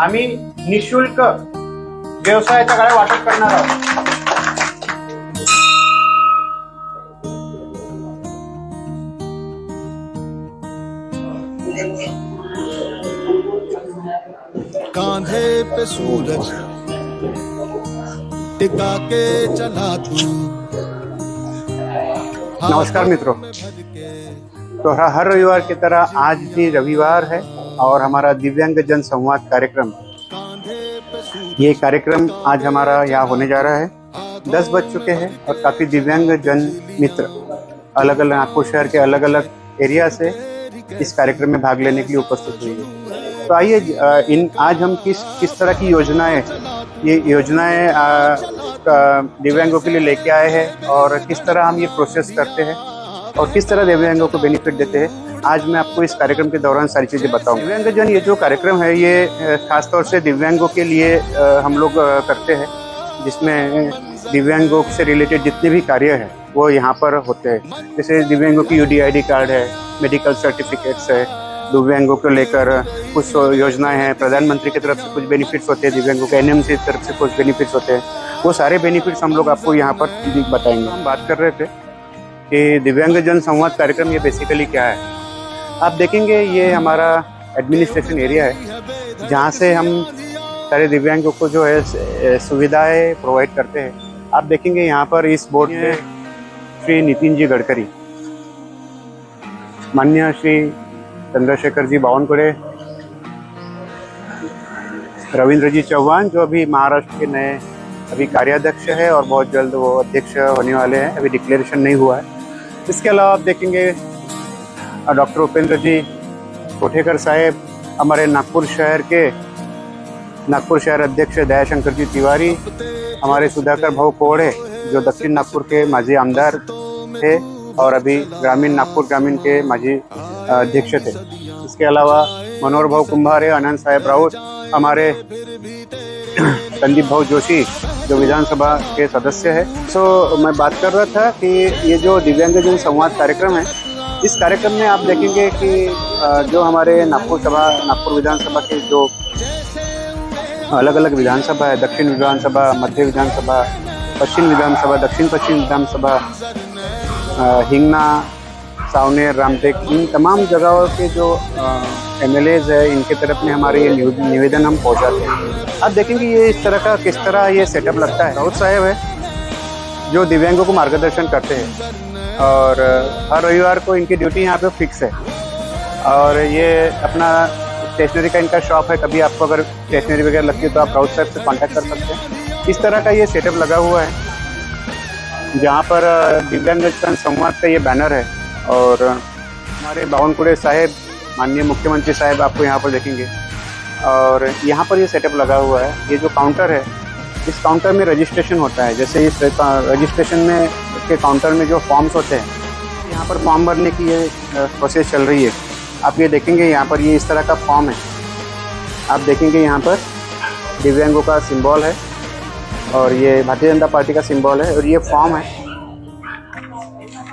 आम्ही निशुल्क व्यवसायाच्या गाड्या वाटप करणार आहोत। कांधे पे सूरज टिका के चला तू। नमस्कार मित्रों, तो हर रविवार की तरह आज भी रविवार है और हमारा दिव्यांगजन संवाद कार्यक्रम, ये कार्यक्रम आज हमारा यहाँ होने जा रहा है। 10 बज चुके हैं और काफ़ी दिव्यांगजन मित्र अलग अलग नागपुर शहर के अलग अलग एरिया से इस कार्यक्रम में भाग लेने के लिए उपस्थित हुई है। तो आइए आज हम किस तरह की योजनाएं दिव्यांगों के लिए लेके आए हैं और किस तरह हम ये प्रोसेस करते हैं और किस तरह दिव्यांगों को बेनिफिट देते हैं, आज मैं आपको इस कार्यक्रम के दौरान सारी चीज़ें बताऊंगा। दिव्यांगजन ये जो कार्यक्रम है ये खासतौर से दिव्यांगों के लिए हम लोग करते हैं, जिसमें दिव्यांगों से रिलेटेड जितने भी कार्य हैं वो यहाँ पर होते हैं। जैसे दिव्यांगों की UDID कार्ड है, मेडिकल सर्टिफिकेट्स है, दिव्यांगों को लेकर कुछ योजनाएं हैं, प्रधानमंत्री की तरफ से कुछ बेनिफिट्स होते हैं, दिव्यांगों के NMC की तरफ से कुछ बेनिफिट्स होते हैं। वो सारे बेनिफिट्स हम लोग आपको यहाँ पर बताएंगे। हम बात कर रहे थे कि दिव्यांगजन संवाद कार्यक्रम ये बेसिकली क्या है। आप देखेंगे ये हमारा एडमिनिस्ट्रेशन एरिया है, जहाँ से हम सारे दिव्यांगों को जो है सुविधाएं प्रोवाइड करते हैं। आप देखेंगे यहाँ पर इस बोर्ड में श्री नितिन जी गडकरी, माननीय श्री चंद्रशेखर जी बावनकुळे, रविंद्र जी चौहान जो अभी महाराष्ट्र के नए अभी कार्याध्यक्ष है और बहुत जल्द वो अध्यक्ष होने वाले हैं, अभी डिक्लेरेशन नहीं हुआ है। इसके अलावा आप देखेंगे डॉक्टर उपेंद्र जी कोठेकर साहेब, हमारे नागपुर शहर अध्यक्ष दयाशंकर जी तिवारी, हमारे सुधाकर भाऊ कोड़े जो दक्षिण नागपुर के माजी आमदार थे और अभी नागपुर ग्रामीण के माजी अध्यक्ष थे। इसके अलावा मनोहर भाऊ कुंभारे, आनंद साहेब राउत, हमारे संदीप भाऊ जोशी जो विधानसभा के सदस्य है। मैं बात कर रहा था कि ये जो दिव्यांगजन संवाद कार्यक्रम है, इस कार्यक्रम में आप देखेंगे कि जो हमारे नागपुर विधानसभा के जो अलग अलग विधानसभा है, दक्षिण विधानसभा, मध्य विधानसभा, पश्चिम विधानसभा, दक्षिण पश्चिम विधानसभा, हिंगना, सावनेर, रामटेक, इन तमाम जगहों के जो MLAs है, इनके तरफ में हमारे ये निवेदन हम पहुंचाते हैं। आप देखेंगे ये इस तरह का किस तरह ये सेटअप लगता है। राउत साहब है जो दिव्यांगों को मार्गदर्शन करते हैं और हर रविवार को इनकी ड्यूटी यहाँ पे फिक्स है और ये अपना स्टेशनरी का इनका शॉप है। कभी आपको अगर स्टेशनरी वगैरह लगती है तो आप राउत साहब से कॉन्टैक्ट कर सकते हैं। इस तरह का ये सेटअप लगा हुआ है जहाँ पर दिव्यांगजन संवाद का ये बैनर है और हमारे बावनकुळे साहेब, माननीय मुख्यमंत्री साहब आपको यहाँ पर देखेंगे और यहाँ पर ये सेटअप लगा हुआ है। ये जो काउंटर है, इस काउंटर में रजिस्ट्रेशन होता है। जैसे इस रजिस्ट्रेशन में के काउंटर में जो फॉर्म्स होते हैं, यहाँ पर फॉर्म भरने की ये प्रोसेस चल रही है। आप ये देखेंगे यहाँ पर ये इस तरह का फॉर्म है। आप देखेंगे यहाँ पर दिव्यांगों का सिंबल है और ये भारतीय जनता पार्टी का सिंबल है और ये फॉर्म है।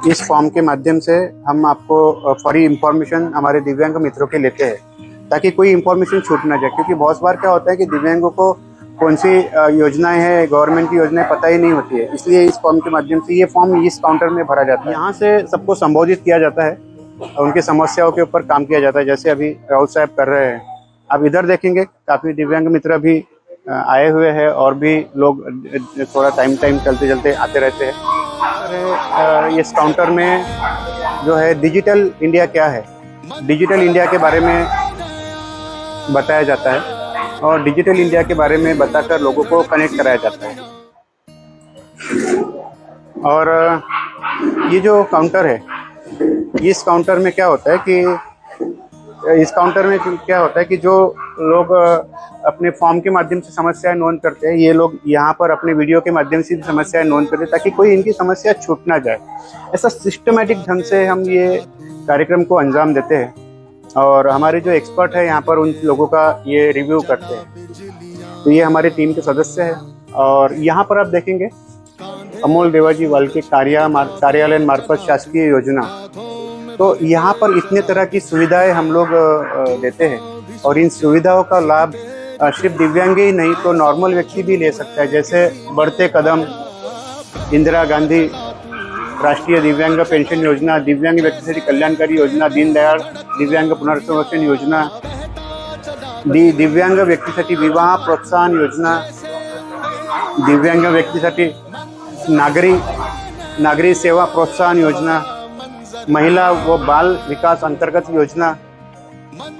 इस फॉर्म के माध्यम से हम आपको फॉरी इंफॉर्मेशन हमारे दिव्यांग मित्रों के लेते हैं ताकि कोई इंफॉर्मेशन छूट ना जाए, क्योंकि बहुत बार क्या होता है कि दिव्यांगों को कौन सी योजनाएं हैं, गवर्नमेंट की योजनाएं पता ही नहीं होती है। इसलिए इस फॉर्म के माध्यम से ये फॉर्म इस काउंटर में भरा जाता है। यहाँ से सबको संबोधित किया जाता है और उनकी समस्याओं के ऊपर काम किया जाता है, जैसे अभी राउत साहब कर रहे हैं। आप इधर देखेंगे काफ़ी दिव्यांग मित्र भी आए हुए हैं और भी लोग थोड़ा टाइम चलते आते रहते हैं। इस काउंटर में जो है डिजिटल इंडिया क्या है, डिजिटल इंडिया के बारे में बताया जाता है और डिजिटल इंडिया के बारे में बताकर लोगों को कनेक्ट कराया जाता है। और ये जो काउंटर है, इस काउंटर में क्या होता है कि जो लोग अपने फॉर्म के माध्यम से समस्याएं नोट करते हैं, ये लोग यहाँ पर अपने वीडियो के माध्यम से भी समस्याएं नोट करते हैं ताकि कोई इनकी समस्या छूट ना जाए। ऐसा सिस्टमेटिक ढंग से हम ये कार्यक्रम को अंजाम देते हैं और हमारे जो एक्सपर्ट है यहाँ पर उन लोगों का ये रिव्यू करते हैं। तो ये हमारी टीम के सदस्य हैं और यहाँ पर आप देखेंगे अमोल देवाजी वाल्के कार्यालय मार्फत शासकीय योजना। तो यहाँ पर इतने तरह की सुविधाएं हम लोग देते हैं और इन सुविधाओं का लाभ सिर्फ दिव्यांग ही नहीं तो नॉर्मल व्यक्ति भी ले सकता है, जैसे बढ़ते कदम, इंदिरा गांधी राष्ट्रीय दिव्यांग पेंशन योजना, दिव्यांग व्यक्तीसाठी कल्याणकारी योजना, दीनदयाळ दिव्यांग पुनर्वसन योजना, दिव्यांग व्यक्तीसाठी विवाह प्रोत्साहन योजना, दिव्यांग व्यक्तीसाठी नागरी सेवा प्रोत्साहन योजना, महिला व बाल विकास अंतर्गत योजना,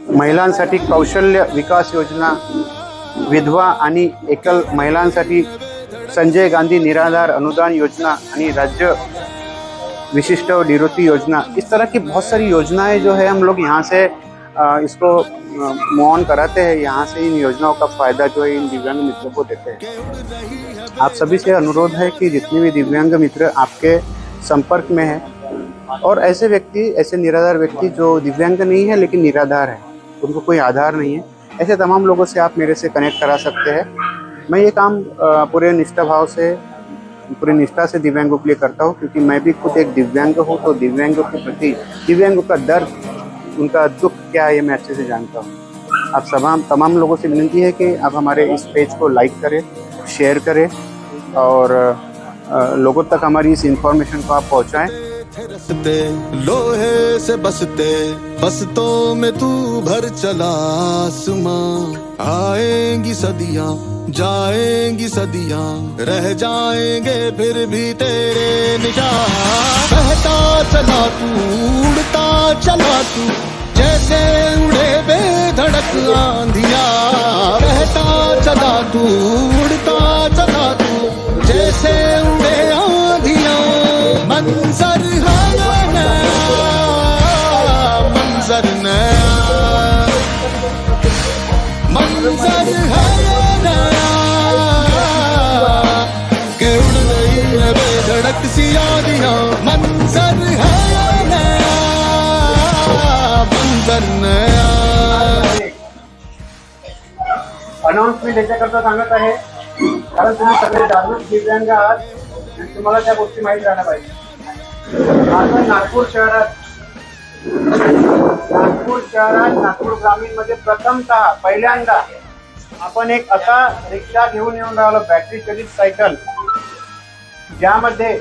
महिलांसाठी कौशल्य विकास योजना, विधवा आणि एकल महिलांसाठी संजय गांधी निराधार अनुदान योजना आणि राज्य विशिष्ट निवृत्ति योजना। इस तरह की बहुत सारी योजनाएं जो है हम लोग यहाँ से इसको मूव ऑन कराते हैं, यहाँ से इन योजनाओं का फायदा जो है इन दिव्यांग मित्रों को देते हैं। आप सभी से अनुरोध है कि जितने भी दिव्यांग मित्र आपके संपर्क में है और ऐसे व्यक्ति, ऐसे निराधार व्यक्ति जो दिव्यांग नहीं है लेकिन निराधार है, उनको कोई आधार नहीं है, ऐसे तमाम लोगों से आप मेरे से कनेक्ट करा सकते हैं। मैं ये काम पूरे निष्ठा से दिव्यांगों के लिए करता हूँ, क्योंकि मैं भी खुद एक दिव्यांग हूँ। तो दिव्यांगों के प्रति, दिव्यांगों का दर्द, उनका दुख क्या है, ये मैं अच्छे से जानता हूँ। आप तमाम लोगों से विनती है कि आप हमारे इस पेज को लाइक करें, शेयर करें और लोगों तक हमारी इस इंफॉर्मेशन को आप पहुँचाएँ। रसते लोहे से बसतों में तू भर चला आसमां। आएंगी सदियां, जाएंगी सदियां, रह जाएंगे फिर भी तेरे निशान। बहता चला तू, उड़ता चला तू, जैसे उड़े बेधड़क आंधिया। बहता चला तू, उड़ता चला तू, जैसे उड़े आंधिया। मंजर है नया, मंजर नया, मंजर है नया, के उड़ गई है बेधड़क सी आंधियां। मंजर है नया, मंजर नया। अनाउन्समेंट याच्याकरता सांगत आहे कारण तुम्ही सगळे जागरूक दिव्यांग आहात, तुम्हाला त्या गोष्टी माहीत राहिल्या पाहिजे। आपण नागपूर शहरात नागपूर ग्रामीण मध्ये प्रथमतः पहिल्यांदा आपण एक असा रिक्षा घेऊन येऊन राहिलो, बॅटरी चालित सायकल, ज्यामध्ये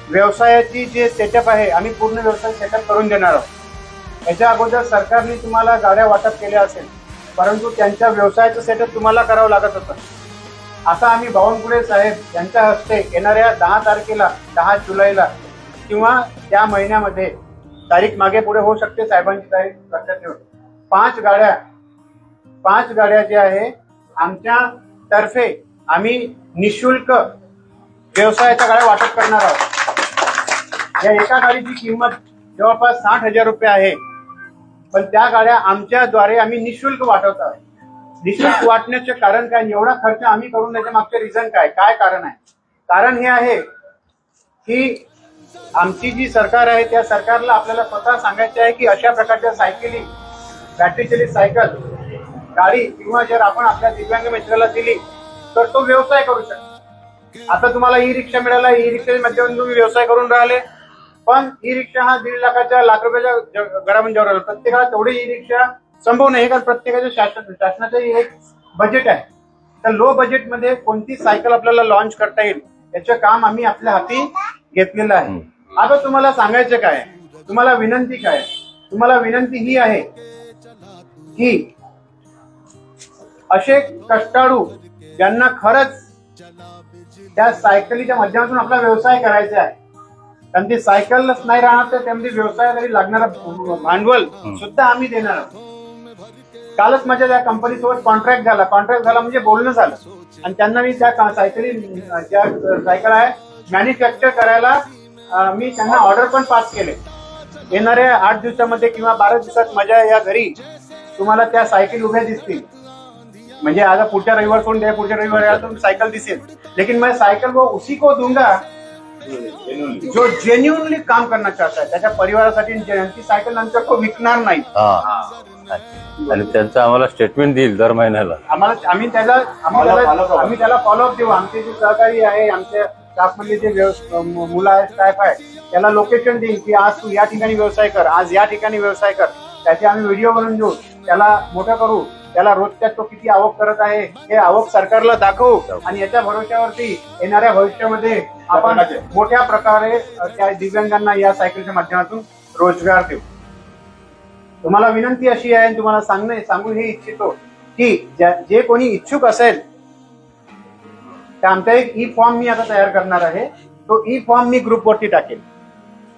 व्यवसायाची जे सेटअप आहे आम्ही पूर्ण व्यवसाय सेटअप करून देणार आहोत। याच्या अगोदर सरकारने तुम्हाला गाड्या वाटप केल्या असेल, परंतु त्यांच्या व्यवसायाचं सेटअप तुम्हाला करावं लागत होतं। आता आम्ही बावनकुळे साहेब यांच्या हस्ते येणाऱ्या 10 तारखेला, 10 जुलैला किंवा त्या महिन्यामध्ये, तारीख मागे पुढे होऊ शकते, साहेबांची तारीख लक्षात ठेवून, 5 गाड्या ज्या आहे आमच्या तर्फे आम्ही निशुल्क व्यवसायाच्या गाड्या वाटप करणार आहोत। या एका गाडीची किंमत जवळपास 60,000 रुपये आहे, पण त्या गाड्या आमच्याद्वारे आम्ही निशुल्क वाटवत आहोत। निशुल्क वाटण्याचे कारण काय, एवढा खर्च आम्ही करून त्याच्या मागचे रिझन काय कारण आहे? कारण हे आहे की आमची जी सरकार आहे त्या सरकारला आपल्याला स्वतः सांगायचे आहे की अशा प्रकारच्या सायकली, बॅटरी चालित सायकल गाडी किंवा जर आपण आपल्या दिव्यांग मित्राला दिली तर तो व्यवसाय करू शकतो। आता तुम्हाला ई रिक्षा मिळाला, ई रिक्षाच्या माध्यमातून तुम्ही व्यवसाय करून राहिले, पण ई रिक्षा हा 1.5 लाख रुपयाच्या घरामध्ये राहिला। प्रत्येकाला तेवढी ई रिक्षा संभव नाही, कारण प्रत्येकाच्या शासनाचं एक बजेट आहे। तर लो बजेटमध्ये कोणती सायकल आपल्याला लॉन्च करता येईल याचं काम आम्ही आपल्या हाती घेतलेलं आहे। आता तुम्हाला सांगायचं काय, तुम्हाला विनंती काय, तुम्हाला विनंती ही आहे की असे कष्टाळू ज्यांना खरंच त्या सायकलीच्या माध्यमातून आपला व्यवसाय करायचा आहे, कारण ती सायकलच नाही राहणार तर त्यामध्ये व्यवसायासाठी लागणारा भांडवल सुद्धा आम्ही देणार आहोत। कालच माझ्या त्या कंपनीसोबत कॉन्ट्रॅक्ट झाला म्हणजे बोलणं झालं, आणि त्यांना मी त्या ज्या सायकल आहे मॅन्युफॅक्चर करायला मी त्यांना ऑर्डर पण पास केले। येणाऱ्या 8 दिवसामध्ये किंवा 12 दिवसात माझ्या या घरी तुम्हाला त्या सायकल उभ्या दिसतील। म्हणजे आता पुढच्या रविवार सोडून द्या, पुढच्या रविवार यायला तुम्ही सायकल दिसेल, लेकिन मैं सायकल वो उसी को दूंगा जो जेन्युइनली काम करना चाहता है, त्याच्या परिवारासाठी। ती सायकल नंतर तो विकणार नाही, आणि त्यांचं आम्हाला स्टेटमेंट देईल दर महिन्याला। आम्ही त्याला फॉलोअप देऊ। आमचे जे सहकारी आहे, आमच्या स्टाफमधले जे मुलं आहे, स्टाफ आहे, त्याला लोकेशन देईल की आज तू या ठिकाणी व्यवसाय कर, आज या ठिकाणी व्यवसाय कर। त्याचे आम्ही व्हिडिओ बनवून देऊ, त्याला मोठं करू, त्याला रोजच्या तो किती आवक करत आहे हे आवक सरकारला दाखवू आणि याच्या भरोश्यावरती येणाऱ्या भविष्यामध्ये आपण मोठ्या प्रकारे त्या दिव्यांगांना या सायकलच्या माध्यमातून रोजगार देऊ. तुम्हाला विनंती अशी आहे, तुम्हाला सांगू हे इच्छितो की जे कोणी इच्छुक असेल तर आमचा एक ई फॉर्म मी आता तयार करणार आहे. तो ई फॉर्म मी ग्रुपवरती टाकेल.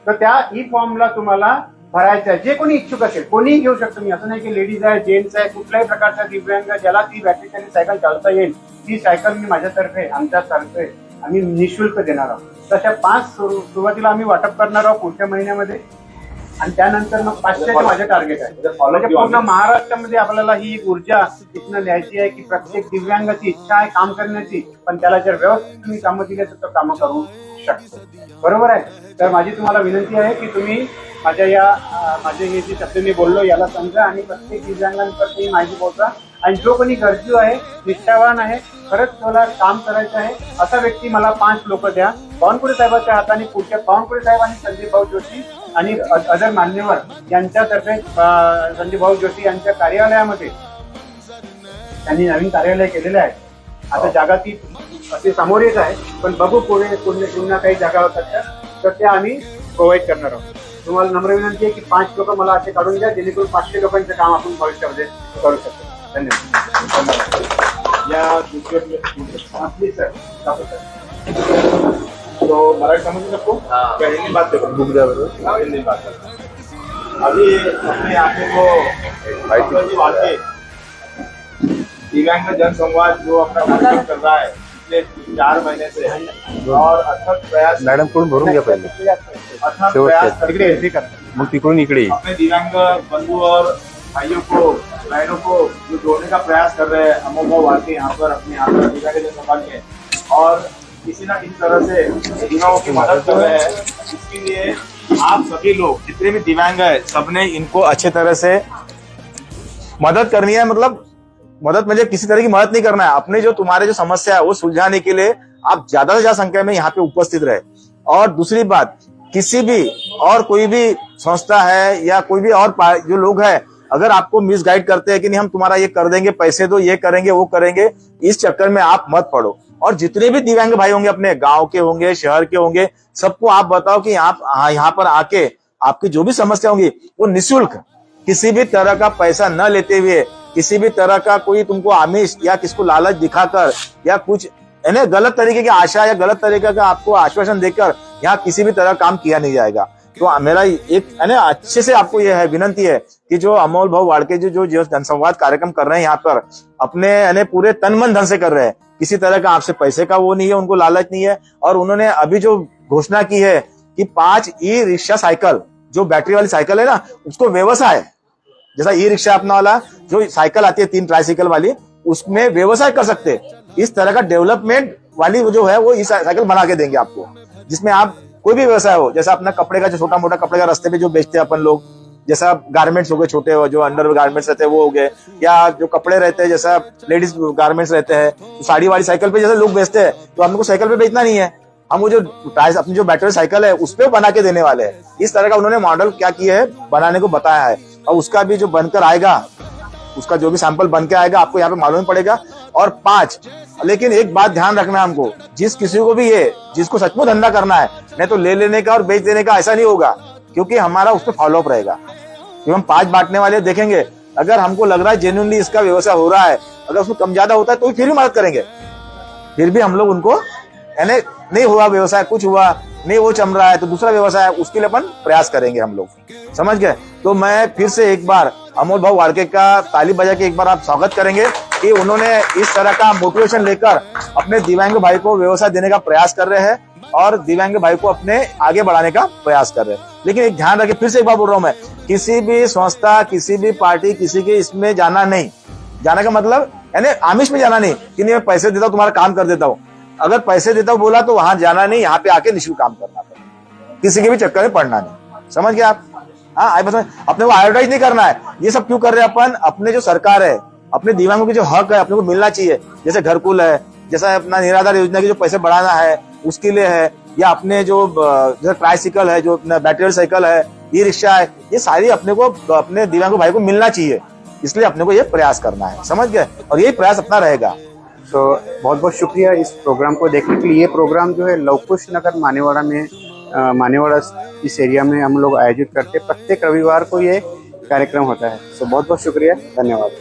तर त्या ई फॉर्मला तुम्हाला भरायचं आहे. जे कोणी इच्छुक असेल कोणीही घेऊ शकतो. मी असं नाही की लेडीज आहे, जेंट्स आहे, कुठल्याही प्रकारचा दिव्यांग ज्याला ती बॅटरीची सायकल चालता येईल ती सायकल मी माझ्यातर्फे आमच्यातर्फे आम्ही निःशुल्क देणार आहोत. तशा 5 सुरुवातीला आम्ही वाटप करणार आहोत पुढच्या महिन्यामध्ये आणि त्यानंतर मग 500 माझे टार्गेट आहे. म्हणजे पूर्ण महाराष्ट्रामध्ये आपल्याला ही ऊर्जा इथनं न्यायची आहे की प्रत्येक दिव्यांगाची इच्छा आहे काम करण्याची, पण त्याला जर व्यवस्थित तुम्ही कामं दिले तर तो कामं करू शकतो. बरोबर आहे. तर माझी तुम्हाला विनंती आहे की तुम्ही माझे हे जे शब्द मी बोललो याला समजा आणि प्रत्येक दिव्यांगांपर्यंत ही माहिती पोहोचा. आणि जो कोणी गरजू आहे, निष्ठावान आहे, खरंच मला काम करायचं आहे असा व्यक्ती मला 5 लोक द्या. बावनकुळे साहेबांच्या हाताने पुढच्या बावनकुळे साहेब आणि संदीप भाऊ जोशी आणि अदर मान्यवर यांच्यातर्फे संदीप भाऊ जोशी यांच्या कार्यालयामध्ये त्यांनी नवीन कार्यालय केलेलं आहे. आता जागा ती अशी समोर येत आहे, पण बघू पुन्हा काही जागा होतात तर त्या आम्ही प्रोव्हाइड करणार आहोत. तुम्हाला नम्र विनंती आहे की 5 लोक मला असे काढून द्या जेणेकरून 500 लोकांचं काम आपण भविष्यामध्ये करू शकतो. धन्यवाद. या प्लीज सर. तो मराठी समझ सबको क्या हिंदी बात करो? हिंदी बात करो. अभी अपने यहाँ पे वो वाले दिव्यांग जनसंवाद जो अपना कार्यक्रम कर रहा है पिछले 4 महीने से और अथक प्रयास मॅडम कडून भरून घ्या पहिले, अथक प्रयास करके मग तिकडून इकडे अपने दिव्यांग बंधु और भाइयों को बहनों को जो जोड़ने का प्रयास कर रहे हैं अमोल भाव वालके यहाँ पर अपने यहाँ पर दिव्यांग जनसंवाद में, और किसी ना किसी तरह से दिव्यांगों की मदद कर रहे हैं. इसके लिए आप सभी लोग जितने भी दिव्यांग है सबने इनको अच्छे तरह से मदद करनी है. मतलब मदद म्हणजे किसी तरह की मदद नहीं करना है. अपने जो तुम्हारे जो समस्या है वो सुलझाने के लिए आप ज्यादा से ज्यादा संख्या में यहाँ पे उपस्थित रहे. और दूसरी बात, किसी भी और कोई भी संस्था है या कोई भी और जो लोग हैं अगर आपको मिसगाइड करते हैं कि नहीं हम तुम्हारा ये कर देंगे, पैसे दो, ये करेंगे वो करेंगे, इस चक्कर में आप मत पड़ो. और जितने भी दिव्यांग भाई होंगे, अपने गांव के होंगे, शहर के होंगे, सबको आप बताओ कि आप यहाँ पर आके आपकी जो भी समस्या होंगी वो निःशुल्क, किसी भी तरह का पैसा न लेते हुए, किसी भी तरह का कोई तुमको आमिष या किसको लालच दिखाकर या कुछ यानी गलत तरीके की आशा या गलत तरीके का आपको आश्वासन देकर यहाँ किसी भी तरह काम किया नहीं जाएगा. तो मेरा एक अच्छे से आपको यह है विनंती है कि जो अमोल भाव वाड़के जो जनसंवाद कार्यक्रम कर रहे हैं यहाँ पर अपने पूरे तन मन धन से कर रहे हैं. किसी तरह का आपसे पैसे का वो नहीं है, उनको लालच नहीं है. और उन्होंने अभी जो घोषणा की है कि 5 ई रिक्शा साइकिल, जो बैटरी वाली साइकिल है ना, उसको व्यवसाय जैसा ई रिक्शा अपना वाला जो साइकिल आती है 3 ट्राइसाइकिल वाली, उसमें व्यवसाय कर सकते. इस तरह का डेवलपमेंट वाली जो है वो ई साइकिल बना के देंगे आपको, जिसमें आप कोई भी व्यवसाय हो, जैसा अपना कपड़े का जो छोटा मोटा कपड़े का रास्ते पे जो बेचते हैं अपन लोग, जैसा गारमेंट्स हो गए छोटे, जो अंडर गारमेंट्स रहते हैं वो हो गए, या जो कपड़े रहते हैं जैसा लेडीज गारमेंट्स रहते हैं, तो साड़ी वाली साइकिल पे जैसे लोग बेचते हैं, तो हमको साइकिल पे बेचना नहीं है, हम वो जो अपनी जो बैटरी साइकिल है उस पर बना के देने वाले हैं. इस तरह का उन्होंने मॉडल क्या किया है बनाने को बताया है. और उसका भी जो बनकर आएगा, उसका जो भी सैंपल बन के आएगा आपको यहाँ पे मालूम पड़ेगा. और 5, लेकिन एक बात ध्यान रखना है हमको, जिस किसी को भी ये जिसको सचमुच धंधा करना है, नहीं तो ले लेने का और बेच देने का ऐसा नहीं होगा, क्योंकि हमारा उस पर फॉलोअप रहेगा. कि हम 5 बांटने वाले देखेंगे, अगर हमको लग रहा है जेन्युइनली इसका व्यवसाय हो रहा है, अगर उसमें कम ज्यादा होता है तो फिर भी मदद करेंगे. फिर भी हम लोग उनको यानी नहीं हुआ व्यवसाय, कुछ हुआ नहीं, वो चम रहा है तो दूसरा व्यवसाय है, उसके लिए अपन प्रयास करेंगे हम लोग. समझ गए? तो मैं फिर से एक बार अमोल भाव वाड़के का ताली बजा के एक बार आप स्वागत करेंगे कि उन्होंने इस तरह का मोटिवेशन लेकर अपने दिव्यांग भाई को व्यवसाय देने का प्रयास कर रहे हैं और दिव्यांग भाई को अपने आगे बढ़ाने का प्रयास कर रहे हैं. लेकिन एक ध्यान रखिए, फिर से एक बार बोल रहा हूं मैं, किसी भी संस्था, किसी भी पार्टी, किसी के इसमें जाना नहीं. जाने का मतलब यानी आमिष में जाना नहीं कि नहीं मैं पैसे देता हूं तुम्हारा काम कर देता हूं. अगर पैसे देता हूं बोला तो वहां जाना नहीं, यहाँ पे आके निःशुल्क काम करना पड़ेगा, किसी के भी चक्कर में पड़ना नहीं. समझ गए आप? हाँ, अपने को एडवर्टाइज नहीं करना है. ये सब क्यों कर रहे हैं अपन? अपने जो सरकार है, अपने दिव्यांगों की जो हक है अपने को मिलना चाहिए, जैसे घरकुल है, जैसा अपना निराधार योजना के जो पैसे बढ़ाना है उसके लिए है, या अपने जो ट्राईसाइकिल है, जो अपना बैटरी साइकिल है, ई रिक्शा है, ये सारी अपने को अपने दिव्यांग भाई को मिलना चाहिए। इसलिए अपने को ये प्रयास करना है, समझ गए, और यही प्रयास अपना रहेगा। तो बहुत बहुत शुक्रिया इस प्रोग्राम को देखने के लिए। ये प्रोग्राम जो है लवकुश नगर मानेवाड़ा में मानेवाड़ा इस एरिया में हम लोग आयोजित करते हैं। प्रत्येक रविवार को ये कार्यक्रम होता है। तो बहुत बहुत शुक्रिया, धन्यवाद।